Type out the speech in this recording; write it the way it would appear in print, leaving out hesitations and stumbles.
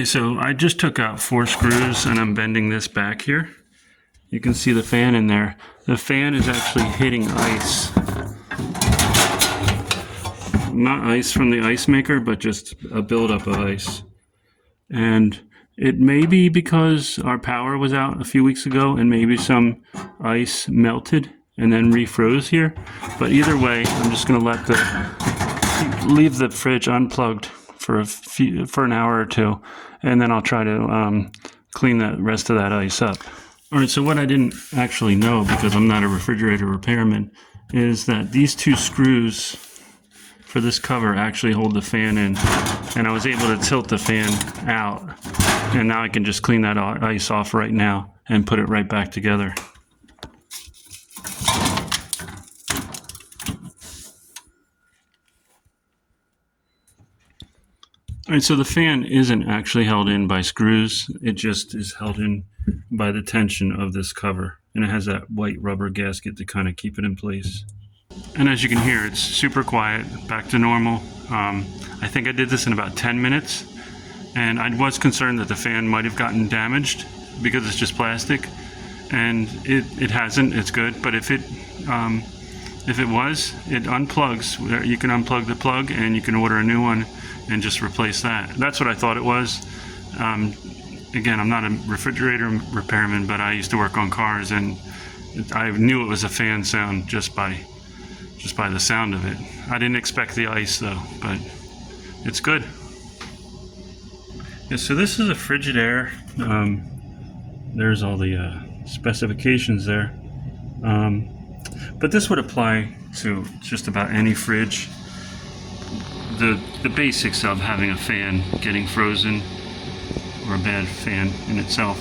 so I just took out 4 screws and I'm bending this back here. You can see the fan in there. The fan is actually hitting ice. Not ice from the ice maker, but just a buildup of ice. And it may be because our power was out a few weeks ago and maybe some ice melted and then refroze here. But either way, I'm just going to leave the fridge unplugged for an hour or two, and then I'll try to clean the rest of that ice up. All right, so what I didn't actually know, because I'm not a refrigerator repairman, is that these 2 screws for this cover actually hold the fan in, and I was able to tilt the fan out, and now I can just clean that ice off right now and put it right back together. All right, so the fan isn't actually held in by screws. It just is held in by the tension of this cover. And it has that white rubber gasket to kind of keep it in place. And as you can hear, it's super quiet, back to normal. I think I did this in about 10 minutes. And I was concerned that the fan might have gotten damaged because it's just plastic. And it hasn't, it's good. But if it was, it unplugs. You can unplug the plug and you can order a new one and just replace that. That's what I thought it was. Again, I'm not a refrigerator repairman, but I used to work on cars, and I knew it was a fan sound just by the sound of it. I didn't expect the ice though, but it's good. Yeah, so this is a Frigidaire. There's all the specifications there. But this would apply to just about any fridge. The basics of having a fan getting frozen, or a bad fan in itself.